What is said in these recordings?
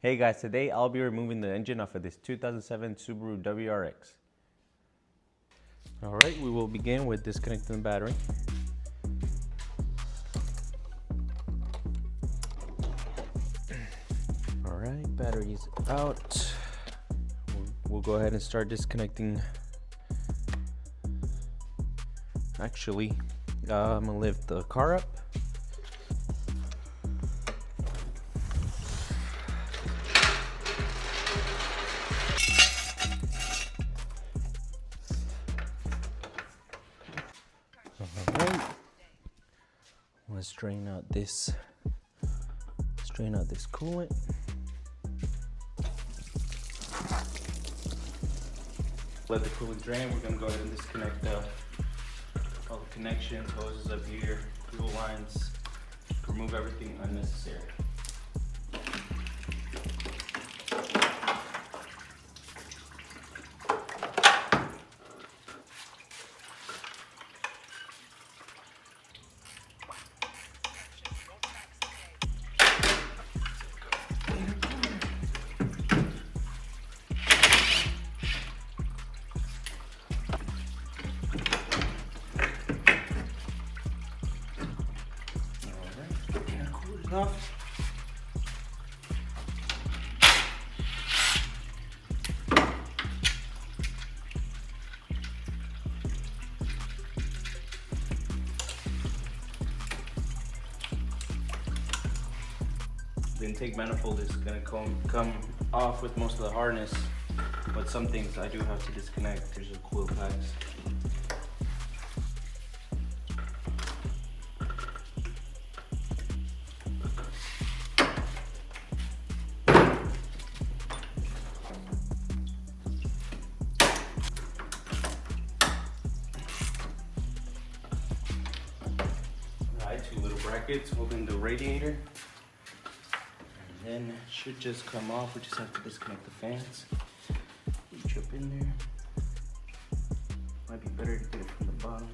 Hey guys, today I'll be removing the engine off of this 2007 Subaru WRX. Alright, we will begin with disconnecting the battery. Alright, battery's out. We'll go ahead and start disconnecting. Actually, I'm gonna lift the car up. Alright, let's drain out this coolant. Let the coolant drain. We're gonna go ahead and disconnect all the connections, hoses up here, fuel lines, remove everything unnecessary. Off. The intake manifold is going to come off with most of the harness, but some things I do have to disconnect. There's the coil packs. Two little brackets holding the radiator, and then it should just come off. We just have to disconnect the fans. Reach up in there. Might be better to get it from the bottom.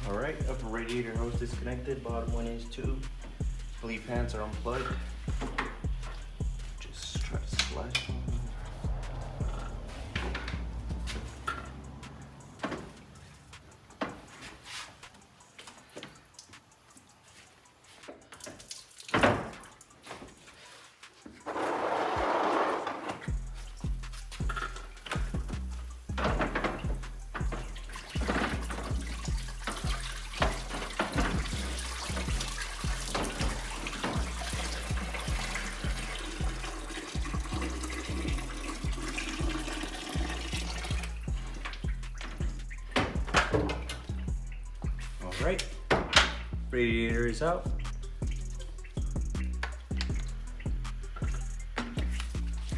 All right, upper radiator hose disconnected. Bottom one is too. Bleed fans are unplugged. Just try to slide them. Right, radiator is out.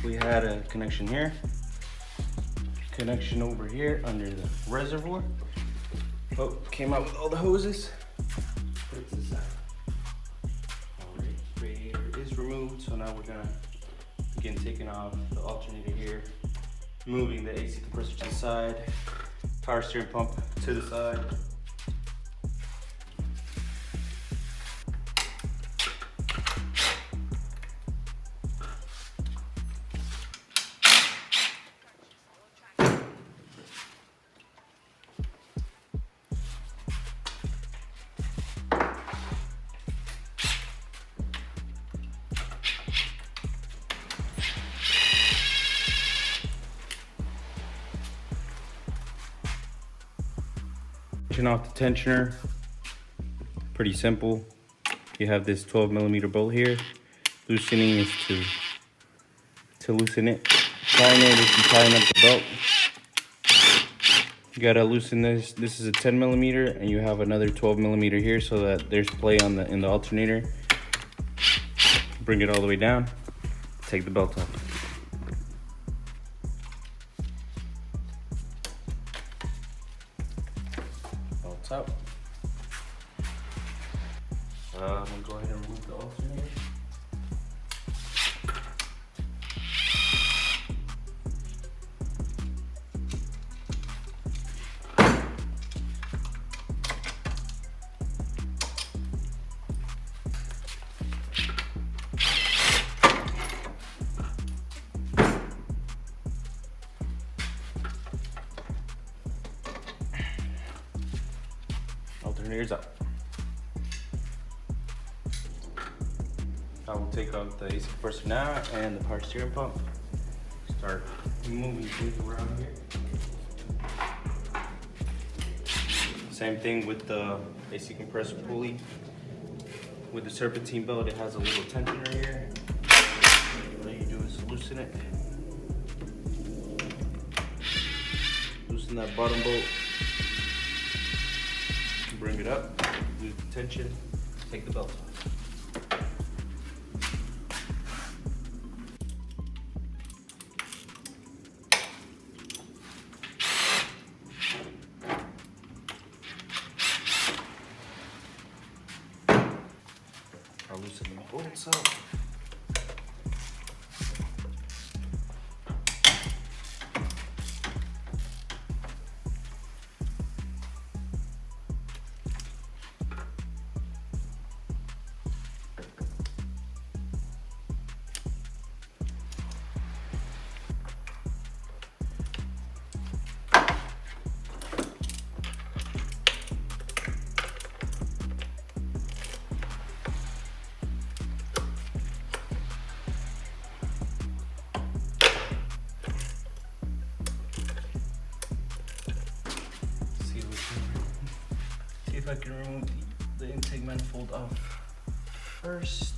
We had a connection here, connection over here under the reservoir. Oh, came out with all the hoses. Put this aside. All right, radiator is removed. So now we're gonna begin taking off the alternator here, moving the AC compressor to the side, power steering pump to the side. Off the tensioner, pretty simple. You have this 12mm bolt here. Loosening is to loosen it. Tying it is to tighten up the belt. You gotta loosen this. This is a 10mm, and you have another 12mm here, so that there's play in the alternator. Bring it all the way down. Take the belt off. Out. I'm gonna go ahead and remove the alternator. Alternator's out. I will take out the AC compressor now and the power steering pump. Start moving things around here. Same thing with the AC compressor pulley. With the serpentine belt, it has a little tension right here. All you do is loosen it. Loosen that bottom bolt. Bring it up, lose the tension, take the belt off. I'll loosen the bolts up. See if I can remove the intake manifold off first.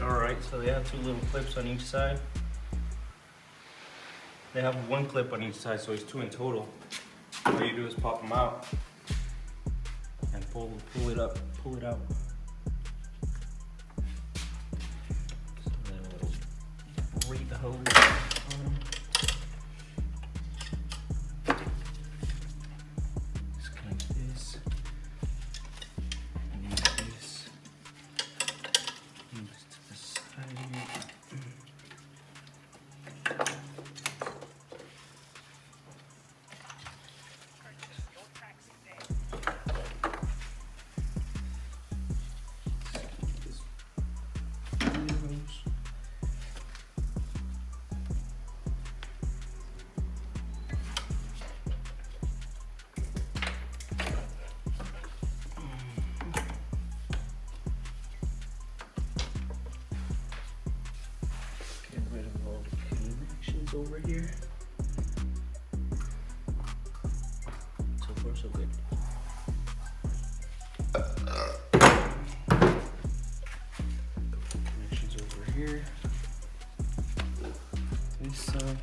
Alright, so they have two little clips on each side. They have one clip on each side, so it's two in total. All you do is pop them out and pull it up, pull it out. So then we'll braid the hose on them. Disconnect this. And move this. Move this to the side here. Over here. So far, so good. Connections over here. This side.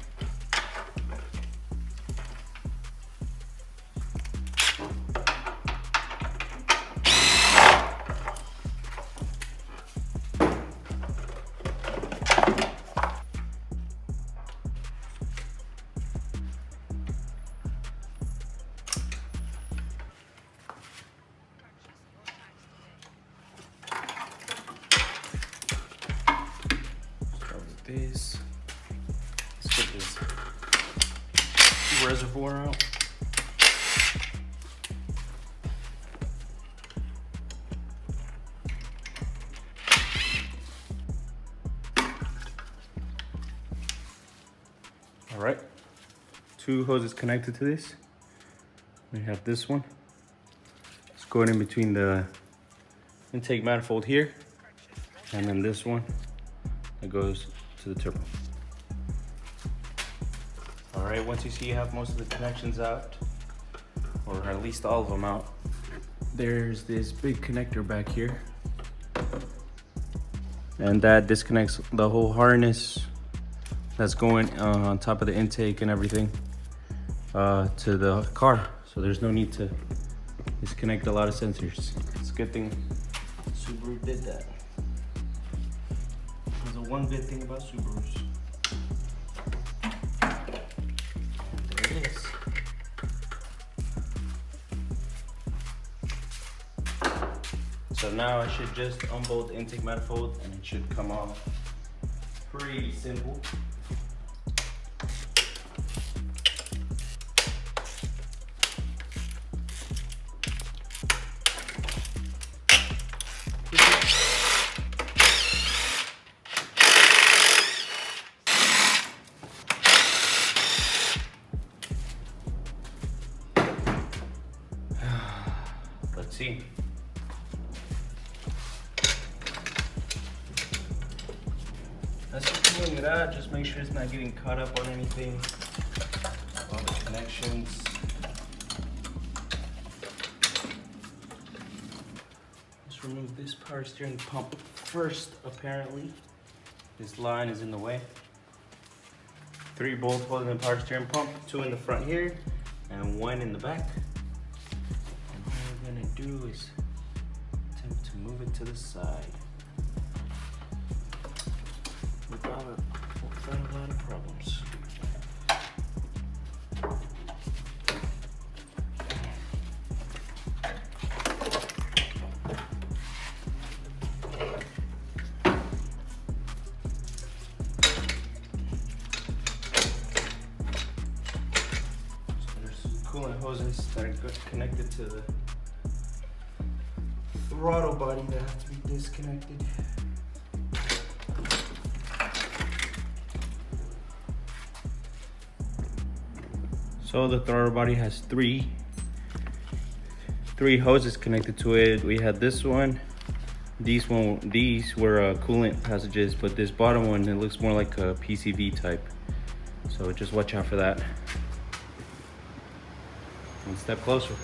This. Let's get this reservoir out. All right, two hoses connected to this. We have this one. It's going in between the intake manifold here, and then this one that goes to the turbo. All right, once you see you have most of the connections out, or at least all of them out, there's this big connector back here. And that disconnects the whole harness that's going on top of the intake and everything to the car. So there's no need to disconnect a lot of sensors. It's a good thing Subaru did that. One good thing about Subarus. There it is. So now I should just unbolt the intake manifold and it should come off pretty simple. pulling it out, just make sure it's not getting caught up on anything. All the connections. Let's remove this power steering pump first, apparently. This line is in the way. 3 bolts holding the power steering pump, 2 in the front here, and 1 in the back. And what we're gonna do is attempt to move it to the side without a lot of problems. Coolant hoses that are connected to the throttle body that have to be disconnected. So the throttle body has three hoses connected to it. We had this one. These were coolant passages, but this bottom one, it looks more like a PCV type. So just watch out for that. One step closer.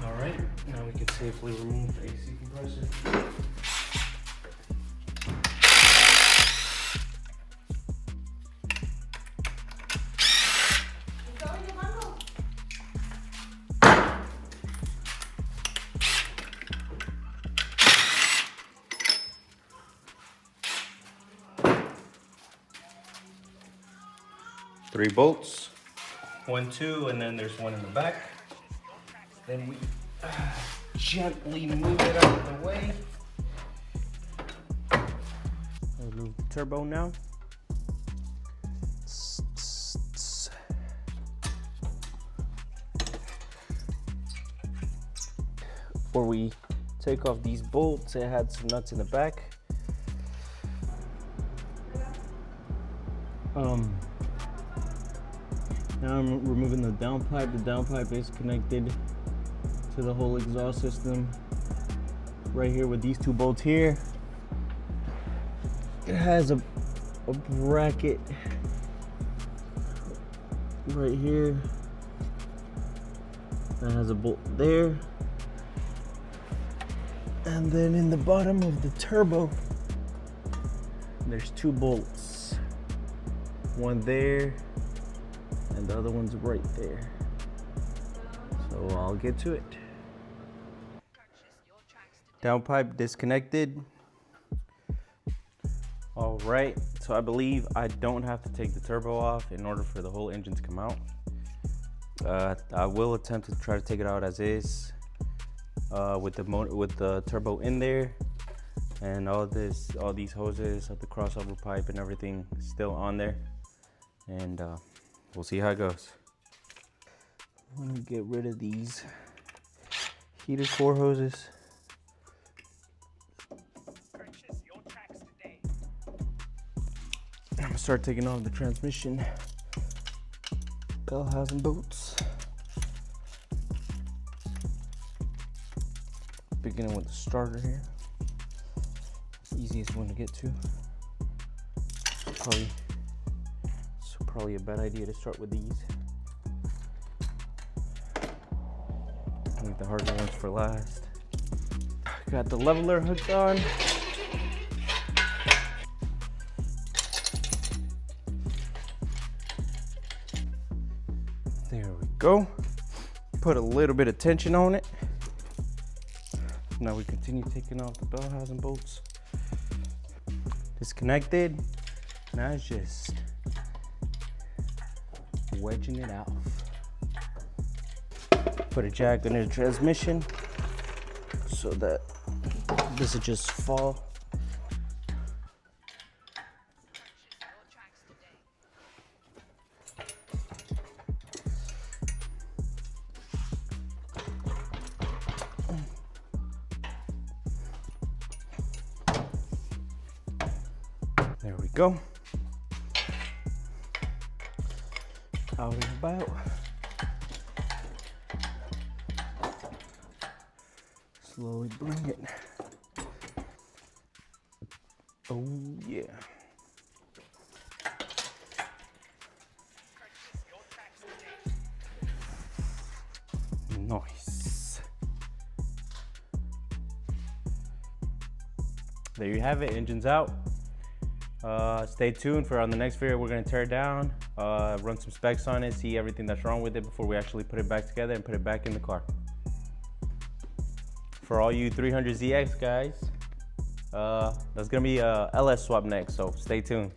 All right, now we can safely remove the AC compressor. Three bolts, 1, 2, and then there's one in the back. Then we gently move it out of the way. Remove the turbo now. Before we take off these bolts, it had some nuts in the back. Now I'm removing the downpipe. The downpipe is connected to the whole exhaust system right here with these 2 bolts here. It has a bracket right here that has a bolt there. And then in the bottom of the turbo, there's 2 bolts. One there, and the other one's right there. So I'll get to it. Downpipe disconnected. All right, so I believe I don't have to take the turbo off in order for the whole engine to come out. I will attempt to try to take it out as is, with the turbo in there, and all these hoses of the crossover pipe and everything still on there, and we'll see how it goes. I'm gonna get rid of these heater core hoses. I'm gonna start taking off the transmission bell housing bolts. Beginning with the starter here. Easiest one to get to. Probably a bad idea to start with these. Leave the harder ones for last. Got the leveler hooked on. There we go. Put a little bit of tension on it. Now we continue taking off the bell housing bolts. Disconnected. Now it's just wedging it out. Put a jack under the transmission so that this will just fall. There we go. Out and about. Slowly bring it Oh yeah. Nice. There you have it, engine's out. Stay tuned for on the next video. We're gonna tear it down, run some specs on it, see everything that's wrong with it before we actually put it back together and put it back in the car. For all you 300ZX guys, that's gonna be a LS swap next, so stay tuned.